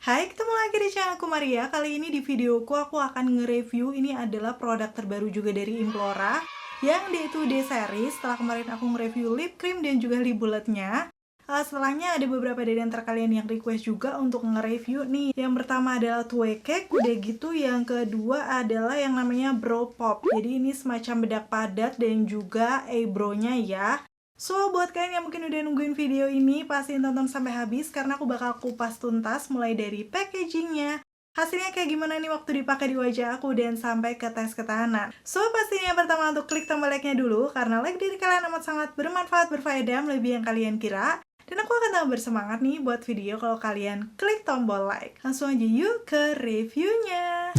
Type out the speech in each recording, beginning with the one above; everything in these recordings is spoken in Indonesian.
Hai, ketemu lagi di channel aku Maria. Kali ini di videoku aku akan nge-review, ini adalah produk terbaru juga dari Implora yang Day to Day series. Setelah kemarin aku nge-review lip cream dan juga lip bulletnya, setelahnya ada beberapa dari antara kalian yang request juga untuk nge-review nih. Yang pertama adalah Tue Cake, udah gitu yang kedua adalah yang namanya Brow Pop. Jadi ini semacam bedak padat dan juga eyebrow-nya ya. So, buat kalian yang mungkin udah nungguin video ini, pastiin tonton sampai habis karena aku bakal kupas tuntas mulai dari packagingnya, hasilnya kayak gimana nih waktu dipakai di wajah aku, dan sampai ke tes ketahanan. So, pastinya yang pertama untuk klik tombol like-nya dulu, karena like dari kalian amat sangat bermanfaat, berfaedah, melebihi yang kalian kira. Dan aku akan tambah bersemangat nih buat video kalau kalian klik tombol like. Langsung aja yuk ke reviewnya.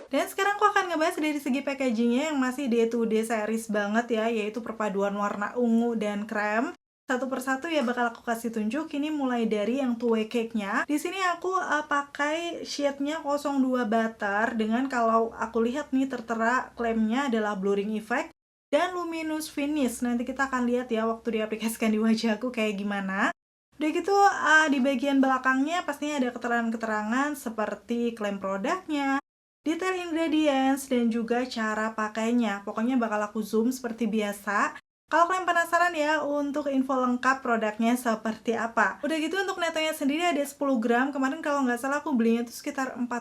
Dan sekarang aku akan ngebahas dari segi packagingnya yang masih day to day series banget ya, yaitu perpaduan warna ungu dan krem. Satu persatu ya bakal aku kasih tunjuk. Ini mulai dari yang Tue Cake-nya. Di sini aku pakai shade-nya 02 Butter dengan, kalau aku lihat nih, tertera klaimnya adalah blurring effect dan luminous finish. Nanti kita akan lihat ya waktu diaplikasikan di wajah aku kayak gimana. Udah gitu di bagian belakangnya pastinya ada keterangan-keterangan seperti klaim produknya, detail ingredients, dan juga cara pakainya. Pokoknya bakal aku zoom seperti biasa. Kalau kalian penasaran ya untuk info lengkap produknya seperti apa. Udah gitu untuk netonya sendiri ada 10 gram. Kemarin kalau nggak salah aku belinya tuh sekitar 40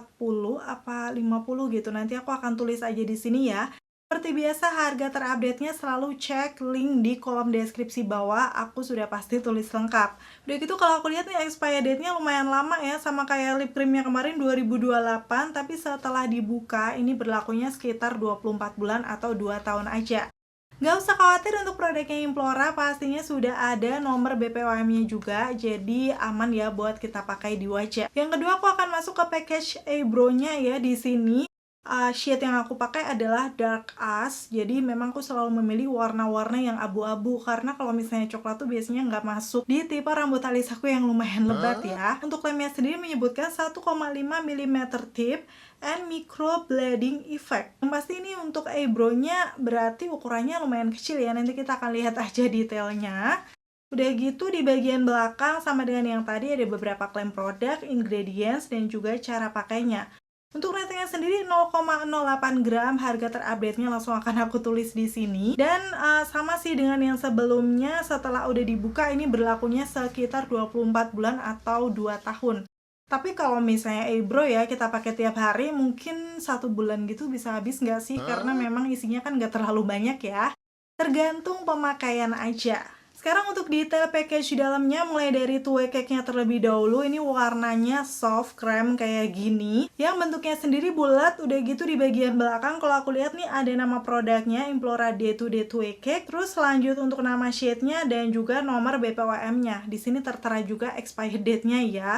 apa 50 gitu. Nanti aku akan tulis aja di sini ya. Seperti biasa, harga terupdate-nya selalu cek link di kolom deskripsi bawah. Aku sudah pasti tulis lengkap. Udah gitu kalau aku lihat nih expired date-nya lumayan lama ya, sama kayak lip cream-nya kemarin 2028, tapi setelah dibuka ini berlakunya sekitar 24 bulan atau 2 tahun aja. Nggak usah khawatir untuk produknya Implora, pastinya sudah ada nomor BPOM-nya juga, jadi aman ya buat kita pakai di wajah. Yang kedua aku akan masuk ke package eyebrow-nya ya di sini. Shade yang aku pakai adalah dark ash, jadi memang aku selalu memilih warna-warna yang abu-abu karena kalau misalnya coklat tuh biasanya nggak masuk di tipe rambut alis aku yang lumayan lebat ya. Untuk lemnya sendiri menyebutkan 1,5 mm tip and micro blending effect. Yang pasti ini untuk eyebrow-nya berarti ukurannya lumayan kecil ya, nanti kita akan lihat aja detailnya. Udah gitu di bagian belakang sama dengan yang tadi ada beberapa klaim produk, ingredients, dan juga cara pakainya. Untuk ratingnya sendiri 0,08 gram, harga terupdate-nya langsung akan aku tulis di sini. Dan sama sih dengan yang sebelumnya, setelah udah dibuka ini berlakunya sekitar 24 bulan atau 2 tahun. Tapi kalau misalnya eyebrow ya kita pakai tiap hari, mungkin 1 bulan gitu bisa habis nggak sih? Karena memang isinya kan nggak terlalu banyak ya. Tergantung pemakaian aja. Sekarang untuk detail package di dalamnya, mulai dari Tue Cake-nya terlebih dahulu. Ini warnanya soft cream kayak gini, yang bentuknya sendiri bulat. Udah gitu di bagian belakang kalau aku lihat nih ada nama produknya, Implora Day to Day Tue Cake. Terus lanjut untuk nama shade-nya dan juga nomor BPOM-nya. Di sini tertera juga expired date-nya ya.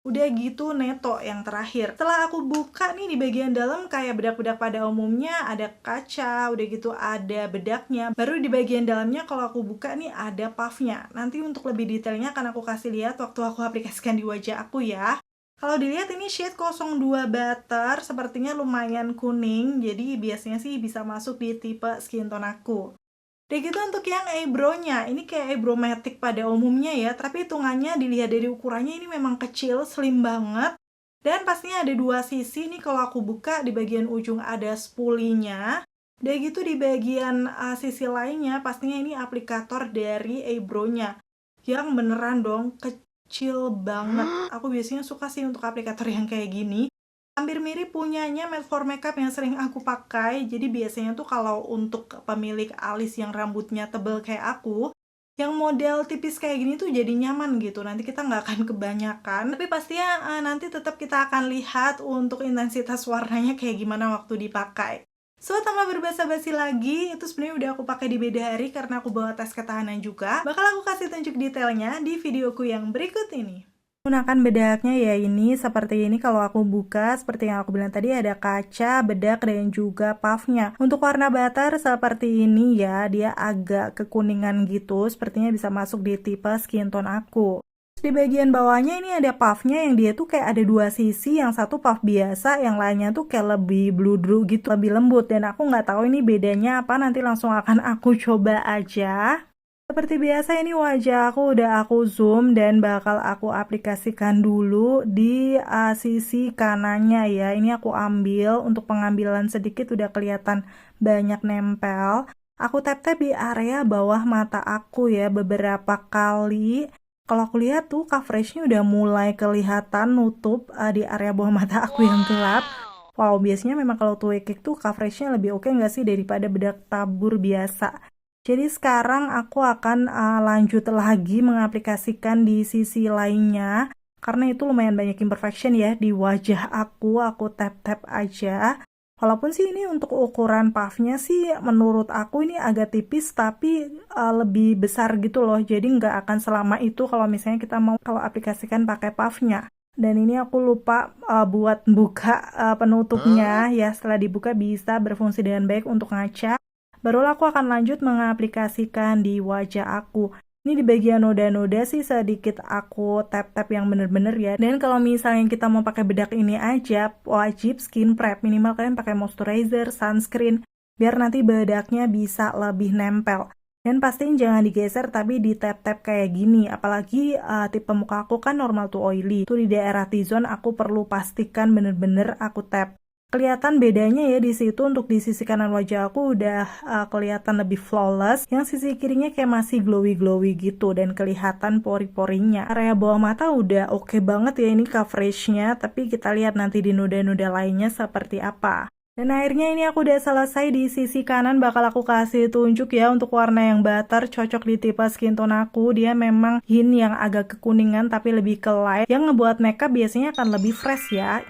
Udah gitu neto yang terakhir. Setelah aku buka nih di bagian dalam kayak bedak-bedak pada umumnya, ada kaca, udah gitu ada bedaknya. Baru di bagian dalamnya kalau aku buka nih ada puffnya. Nanti untuk lebih detailnya akan aku kasih lihat waktu aku aplikasikan di wajah aku ya. Kalau dilihat ini shade 02 Butter, sepertinya lumayan kuning, jadi biasanya sih bisa masuk di tipe skin tone aku. Dan gitu untuk yang eyebrow-nya, ini kayak eyebrow matic pada umumnya ya, tapi hitungannya dilihat dari ukurannya ini memang kecil, slim banget. Dan pastinya ada dua sisi nih, kalau aku buka di bagian ujung ada spoolinya. Dan gitu di bagian sisi lainnya pastinya ini aplikator dari eyebrow-nya. Yang beneran dong, kecil banget. Aku biasanya suka sih untuk aplikator yang kayak gini. Hampir mirip punyanya Made for Makeup yang sering aku pakai. Jadi biasanya tuh kalau untuk pemilik alis yang rambutnya tebel kayak aku, yang model tipis kayak gini tuh jadi nyaman gitu. Nanti kita nggak akan kebanyakan, tapi pastinya nanti tetap kita akan lihat untuk intensitas warnanya kayak gimana waktu dipakai. So, tanpa berbasa-basi lagi, itu sebenarnya udah aku pakai di beda hari karena aku bawa tes ketahanan juga. Bakal aku kasih tunjuk detailnya di videoku yang berikut ini. Gunakan bedaknya ya, ini seperti ini. Kalau aku buka seperti yang aku bilang tadi, ada kaca, bedak, dan juga puffnya. Untuk warna butter seperti ini ya, dia agak kekuningan gitu, sepertinya bisa masuk di tipe skin tone aku. Di bagian bawahnya ini ada puffnya yang dia tuh kayak ada dua sisi, yang satu puff biasa, yang lainnya tuh kayak lebih bludru gitu, lebih lembut. Dan aku nggak tahu ini bedanya apa, nanti langsung akan aku coba aja. Seperti biasa ini wajah aku udah aku zoom dan bakal aku aplikasikan dulu di sisi kanannya ya. Ini aku ambil untuk pengambilan sedikit udah kelihatan banyak nempel. Aku tap-tap di area bawah mata aku ya beberapa kali. Kalau aku lihat tuh coveragenya udah mulai kelihatan nutup di area bawah mata aku yang gelap. Wow, biasanya memang kalau two cake tuh coveragenya lebih oke nggak sih daripada bedak tabur biasa. Jadi sekarang aku akan lanjut lagi mengaplikasikan di sisi lainnya. Karena itu lumayan banyak imperfection ya di wajah aku tap-tap aja. Walaupun sih ini untuk ukuran puffnya sih menurut aku ini agak tipis tapi lebih besar gitu loh. Jadi nggak akan selama itu kalau misalnya kita mau kalau aplikasikan pakai puffnya. Dan ini aku lupa buat buka penutupnya ya. Setelah dibuka bisa berfungsi dengan baik untuk ngaca. Barulah aku akan lanjut mengaplikasikan di wajah aku. Ini di bagian noda-noda sih sedikit aku tap-tap yang bener-bener ya. Dan kalau misalnya kita mau pakai bedak ini aja, wajib skin prep. Minimal kalian pakai moisturizer, sunscreen, biar nanti bedaknya bisa lebih nempel. Dan pastiin jangan digeser tapi di tap-tap kayak gini. Apalagi tipe muka aku kan normal to oily. Itu di daerah T-zone aku perlu pastikan bener-bener aku tap. Kelihatan bedanya ya di situ. Untuk di sisi kanan wajah aku udah kelihatan lebih flawless, yang sisi kirinya kayak masih glowy gitu dan kelihatan pori-porinya. Area bawah mata udah oke banget ya ini coveragenya, tapi kita lihat nanti di noda-noda lainnya seperti apa. Dan akhirnya ini aku udah selesai. Di sisi kanan bakal aku kasih tunjuk ya untuk warna yang butter, cocok di tipe skin tone aku. Dia memang hint yang agak kekuningan tapi lebih ke light, yang ngebuat makeup biasanya akan lebih fresh ya.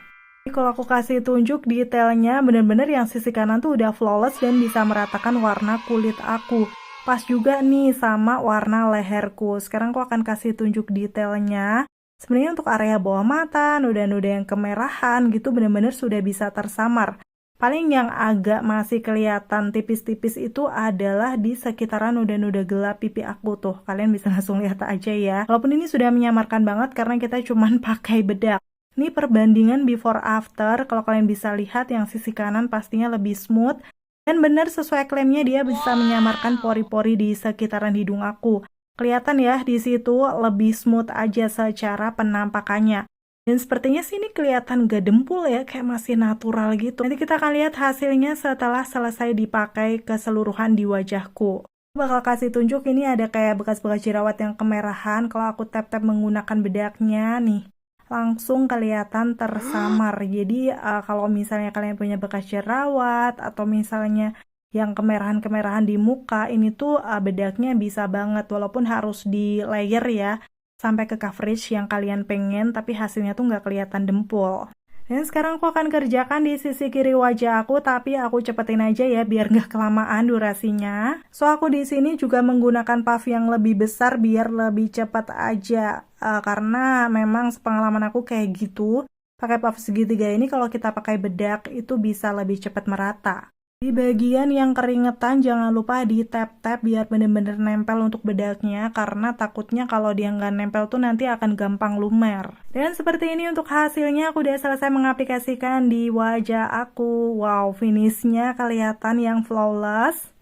Kalau aku kasih tunjuk detailnya, bener-bener yang sisi kanan tuh udah flawless dan bisa meratakan warna kulit aku. Pas juga nih sama warna leherku. Sekarang aku akan kasih tunjuk detailnya. Sebenarnya untuk area bawah mata, noda-noda yang kemerahan gitu bener-bener sudah bisa tersamar. Paling yang agak masih kelihatan tipis-tipis itu adalah di sekitaran noda-noda gelap pipi aku tuh. Kalian bisa langsung lihat aja ya. Walaupun ini sudah menyamarkan banget karena kita cuman pakai bedak. Ini perbandingan before after, kalau kalian bisa lihat yang sisi kanan pastinya lebih smooth. Dan benar sesuai klaimnya dia bisa menyamarkan pori-pori di sekitaran hidung aku. Kelihatan ya di situ lebih smooth aja secara penampakannya. Dan sepertinya sih ini kelihatan gak dempul ya, kayak masih natural gitu. Nanti kita akan lihat hasilnya setelah selesai dipakai keseluruhan di wajahku. Bakal kasih tunjuk ini ada kayak bekas-bekas jerawat yang kemerahan. Kalau aku tap-tap menggunakan bedaknya nih, langsung kelihatan tersamar. Jadi kalau misalnya kalian punya bekas jerawat atau misalnya yang kemerahan-kemerahan di muka, ini tuh bedaknya bisa banget walaupun harus di layer ya sampai ke coverage yang kalian pengen, tapi hasilnya tuh nggak kelihatan dempul. Dan sekarang aku akan kerjakan di sisi kiri wajah aku, tapi aku cepetin aja ya biar nggak kelamaan durasinya. So aku di sini juga menggunakan puff yang lebih besar biar lebih cepat aja. Karena memang pengalaman aku kayak gitu. Pakai puff segitiga ini kalau kita pakai bedak itu bisa lebih cepat merata. Di bagian yang keringetan jangan lupa di tap-tap biar bener-bener nempel untuk bedaknya, karena takutnya kalau dia nggak nempel tuh nanti akan gampang lumer. Dan seperti ini untuk hasilnya, aku udah selesai mengaplikasikan di wajah aku. Wow, finishnya kelihatan yang flawless.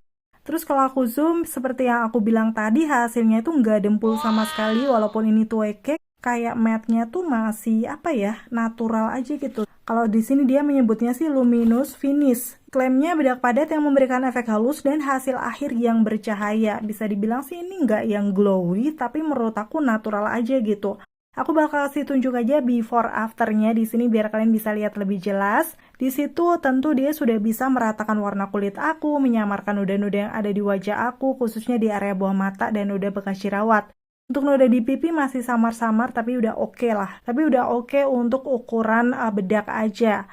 Terus kalau aku zoom, seperti yang aku bilang tadi, hasilnya itu nggak dempul sama sekali, walaupun ini two cake. Kayak matte-nya tuh masih apa ya, natural aja gitu. Kalau di sini dia menyebutnya sih luminous finish. Klaimnya bedak padat yang memberikan efek halus dan hasil akhir yang bercahaya. Bisa dibilang sih ini nggak yang glowy, tapi menurut aku natural aja gitu. Aku bakal kasih tunjuk aja before afternya di sini biar kalian bisa lihat lebih jelas. Di situ tentu dia sudah bisa meratakan warna kulit aku, menyamarkan noda-noda yang ada di wajah aku, khususnya di area bawah mata dan noda bekas jerawat. Untuk noda di pipi masih samar-samar tapi udah oke lah. Tapi udah oke untuk ukuran bedak aja.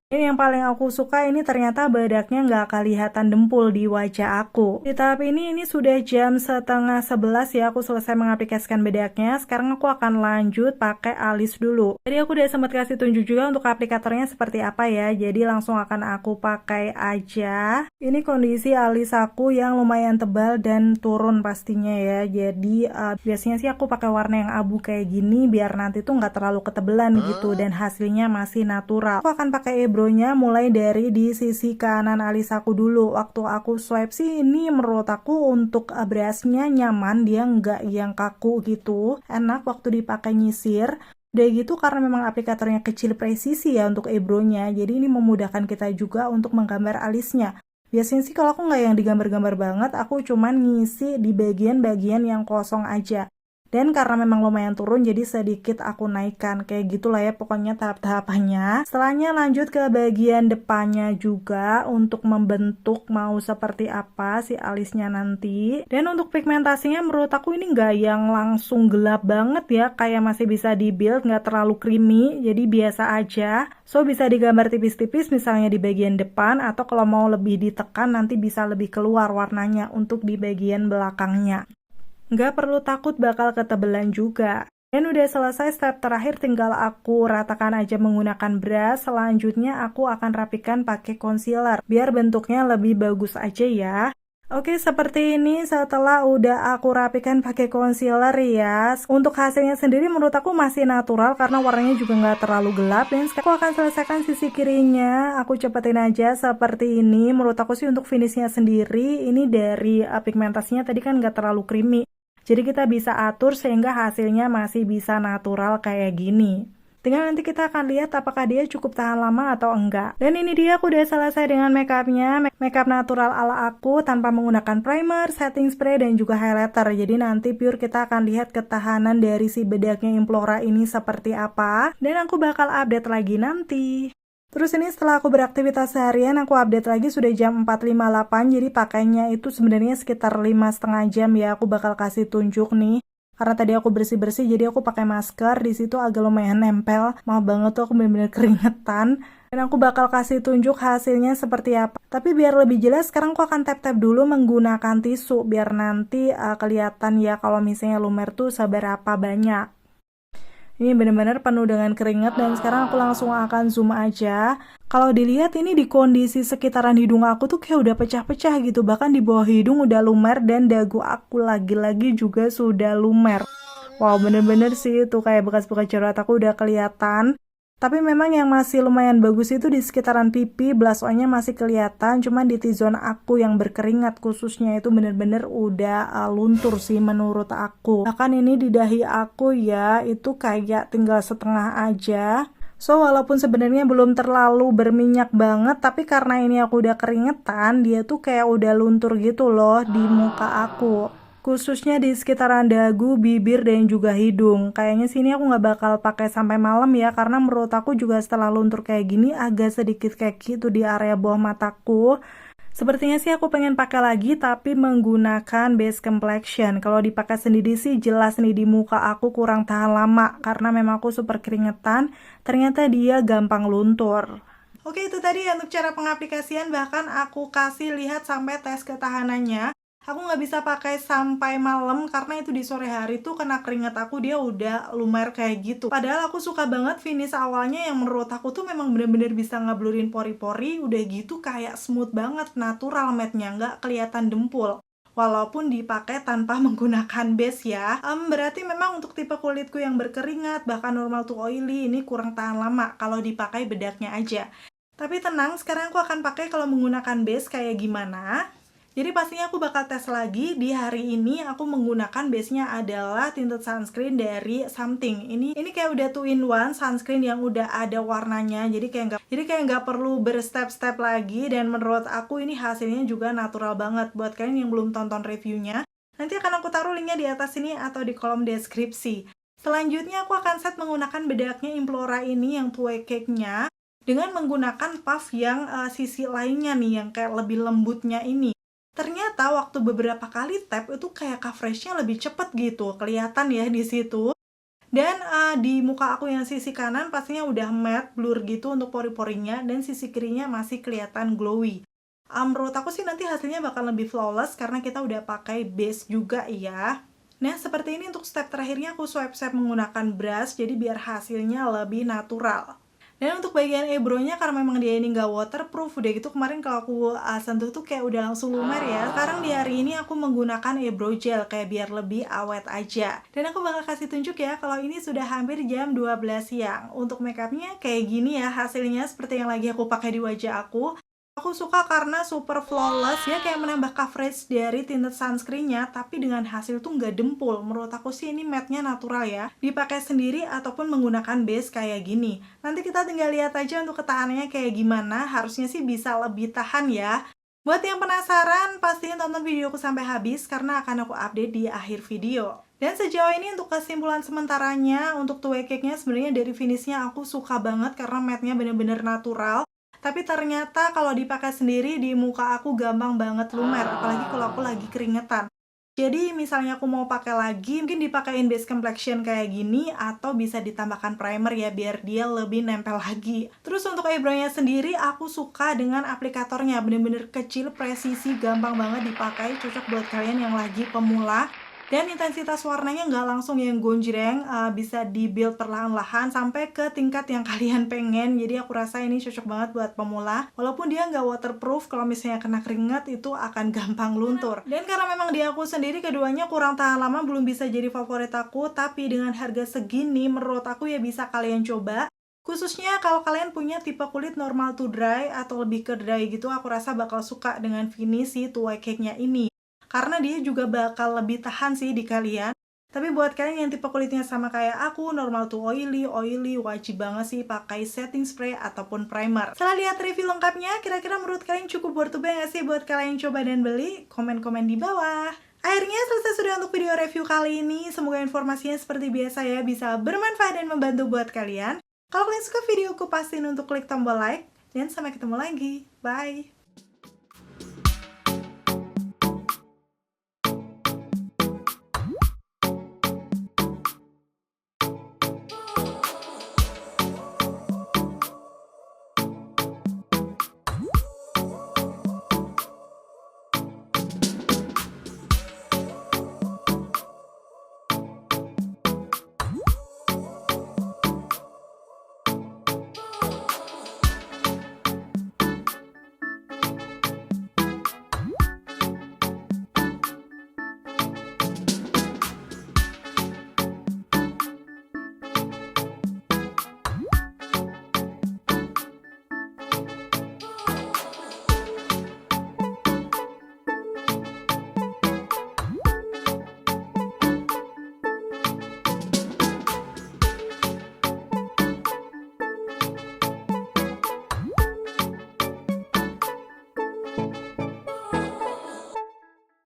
Ini yang paling aku suka, ini ternyata bedaknya nggak kelihatan dempul di wajah aku. Di tahap ini sudah jam setengah 11 ya, aku selesai mengaplikasikan bedaknya. Sekarang aku akan lanjut pakai alis dulu. Jadi aku udah sempat kasih tunjuk juga untuk aplikatornya seperti apa ya. Jadi langsung akan aku pakai aja. Ini kondisi alis aku yang lumayan tebal dan turun pastinya ya. Jadi biasanya sih aku pakai warna yang abu kayak gini biar nanti tuh nggak terlalu ketebelan gitu dan hasilnya masih natural. Aku akan pakai eyebrow-nya mulai dari di sisi kanan alis aku dulu. Waktu aku swipe sih ini menurut aku untuk brush-nya nyaman, dia nggak yang kaku gitu. Enak waktu dipakai nyisir. Udah gitu karena memang aplikatornya kecil presisi ya untuk eyebrow-nya. Jadi ini memudahkan kita juga untuk menggambar alisnya. Biasanya sih kalau aku nggak yang digambar-gambar banget, aku cuman ngisi di bagian-bagian yang kosong aja. Dan karena memang lumayan turun, jadi sedikit aku naikkan. Kayak gitulah ya pokoknya tahap-tahapannya. Setelahnya lanjut ke bagian depannya juga untuk membentuk mau seperti apa si alisnya nanti. Dan untuk pigmentasinya menurut aku ini nggak yang langsung gelap banget ya. Kayak masih bisa di-build, nggak terlalu creamy. Jadi biasa aja. So bisa digambar tipis-tipis misalnya di bagian depan. Atau kalau mau lebih ditekan nanti bisa lebih keluar warnanya untuk di bagian belakangnya. Nggak perlu takut bakal ketebelan juga. Dan udah selesai step terakhir, tinggal aku ratakan aja menggunakan brush. Selanjutnya aku akan rapikan pakai concealer biar bentuknya lebih bagus aja ya. Oke, seperti ini setelah udah aku rapikan pakai concealer ya. Untuk hasilnya sendiri menurut aku masih natural karena warnanya juga nggak terlalu gelap. Dan sekarang aku akan selesaikan sisi kirinya. Aku cepetin aja seperti ini. Menurut aku sih untuk finishnya sendiri, ini dari pigmentasinya tadi kan nggak terlalu creamy. Jadi kita bisa atur sehingga hasilnya masih bisa natural kayak gini. Tinggal nanti kita akan lihat apakah dia cukup tahan lama atau enggak. Dan ini dia aku udah selesai dengan makeupnya. Makeup natural ala aku tanpa menggunakan primer, setting spray, dan juga highlighter. Jadi nanti pure kita akan lihat ketahanan dari si bedaknya Implora ini seperti apa. Dan aku bakal update lagi nanti. Terus ini setelah aku beraktivitas seharian, aku update lagi sudah jam 4.58, jadi pakainya itu sebenarnya sekitar 5,5 jam ya. Aku bakal kasih tunjuk nih. Karena tadi aku bersih-bersih, jadi aku pakai masker. Di situ agak lumayan nempel. Maaf banget tuh aku bener-bener keringetan. Dan aku bakal kasih tunjuk hasilnya seperti apa. Tapi biar lebih jelas, sekarang aku akan tap-tap dulu menggunakan tisu. Biar nanti kelihatan ya kalau misalnya lumer tuh seberapa banyak. Ini benar-benar penuh dengan keringat dan sekarang aku langsung akan zoom aja. Kalau dilihat ini di kondisi sekitaran hidung aku tuh kayak udah pecah-pecah gitu. Bahkan di bawah hidung udah lumer dan dagu aku lagi-lagi juga sudah lumer. Wow, bener-bener sih tuh kayak bekas-bekas jerawat aku udah kelihatan. Tapi memang yang masih lumayan bagus itu di sekitaran pipi, blush on-nya masih kelihatan, cuman di T-zone aku yang berkeringat khususnya itu bener-bener udah luntur sih menurut aku. Bahkan ini di dahi aku ya, itu kayak tinggal setengah aja. So, walaupun sebenarnya belum terlalu berminyak banget, tapi karena ini aku udah keringetan, dia tuh kayak udah luntur gitu loh di muka aku. Khususnya di sekitaran dagu, bibir, dan juga hidung. Kayaknya sini aku nggak bakal pakai sampai malam ya, karena menurut aku juga setelah luntur kayak gini agak sedikit kayak gitu di area bawah mataku. Sepertinya sih aku pengen pakai lagi tapi menggunakan base complexion. Kalau dipakai sendiri sih jelas nih di muka aku kurang tahan lama karena memang aku super keringetan. Ternyata dia gampang luntur. Oke, itu tadi untuk cara pengaplikasian, bahkan aku kasih lihat sampai tes ketahanannya. Aku nggak bisa pakai sampai malam karena itu di sore hari tuh kena keringat aku dia udah lumer kayak gitu. Padahal aku suka banget finish awalnya yang menurut aku tuh memang bener-bener bisa ngeblurin pori-pori, udah gitu kayak smooth banget, natural matte-nya, nggak kelihatan dempul. Walaupun dipakai tanpa menggunakan base ya. Berarti memang untuk tipe kulitku yang berkeringat, bahkan normal to oily, ini kurang tahan lama kalau dipakai bedaknya aja. Tapi tenang, sekarang aku akan pakai kalau menggunakan base kayak gimana. Jadi pastinya aku bakal tes lagi. Di hari ini aku menggunakan base-nya adalah tinted sunscreen dari Something. Ini kayak udah 2-in-1 sunscreen yang udah ada warnanya. Jadi kayak nggak perlu berstep-step lagi, dan menurut aku ini hasilnya juga natural banget. Buat kalian yang belum tonton reviewnya, nanti akan aku taruh linknya di atas sini atau di kolom deskripsi. Selanjutnya aku akan set menggunakan bedaknya Implora ini yang two-way cake-nya dengan menggunakan puff yang sisi lainnya nih yang kayak lebih lembutnya ini. Ternyata waktu beberapa kali tap itu kayak coveragenya lebih cepet gitu, kelihatan ya di situ. Dan di muka aku yang sisi kanan pastinya udah matte, blur gitu untuk pori-porinya, dan sisi kirinya masih kelihatan glowy. Menurut aku sih nanti hasilnya bakal lebih flawless karena kita udah pakai base juga ya. Nah, seperti ini untuk step terakhirnya aku swipe-swipe menggunakan brush, jadi biar hasilnya lebih natural. Dan untuk bagian eyebrow-nya karena memang dia ini nggak waterproof, udah gitu kemarin kalau aku sentuh tuh kayak udah langsung lumer ya. Sekarang di hari ini aku menggunakan eyebrow gel kayak biar lebih awet aja. Dan aku bakal kasih tunjuk ya kalau ini sudah hampir jam 12 siang. Untuk makeupnya kayak gini ya hasilnya seperti yang lagi aku pakai di wajah aku. Aku suka karena super flawless, ya kayak menambah coverage dari tinted sunscreen-nya, tapi dengan hasil tuh nggak dempul. Menurut aku sih ini matte-nya natural ya, dipakai sendiri ataupun menggunakan base kayak gini. Nanti kita tinggal lihat aja untuk ketahanannya kayak gimana, harusnya sih bisa lebih tahan ya. Buat yang penasaran, pastiin tonton videoku sampai habis karena akan aku update di akhir video. Dan sejauh ini untuk kesimpulan sementaranya, untuk two way cake-nya sebenarnya dari finishnya aku suka banget karena matte-nya bener-bener natural. Tapi ternyata kalau dipakai sendiri di muka aku gampang banget lumer, apalagi kalau aku lagi keringetan. Jadi misalnya aku mau pakai lagi, mungkin dipakein base complexion kayak gini, atau bisa ditambahkan primer ya, biar dia lebih nempel lagi. Terus untuk eyebrow-nya sendiri, aku suka dengan aplikatornya, bener-bener kecil, presisi, gampang banget dipakai, cocok buat kalian yang lagi pemula. Dan intensitas warnanya nggak langsung yang gonjreng, bisa di-build perlahan-lahan sampai ke tingkat yang kalian pengen. Jadi aku rasa ini cocok banget buat pemula. Walaupun dia nggak waterproof, kalau misalnya kena keringat itu akan gampang luntur. Dan karena memang di aku sendiri keduanya kurang tahan lama, belum bisa jadi favorit aku. Tapi dengan harga segini, menurut aku ya bisa kalian coba. Khususnya kalau kalian punya tipe kulit normal to dry atau lebih ke dry gitu, aku rasa bakal suka dengan finish si two way cake-nya ini. Karena dia juga bakal lebih tahan sih di kalian. Tapi buat kalian yang tipe kulitnya sama kayak aku, normal to oily, wajib banget sih pakai setting spray ataupun primer. Setelah lihat review lengkapnya, kira-kira menurut kalian cukup worth to buy nggak sih buat kalian coba dan beli? Komen-komen di bawah. Akhirnya selesai sudah untuk video review kali ini. Semoga informasinya seperti biasa ya bisa bermanfaat dan membantu buat kalian. Kalau kalian suka videoku, pastiin untuk klik tombol like. Dan sampai ketemu lagi. Bye!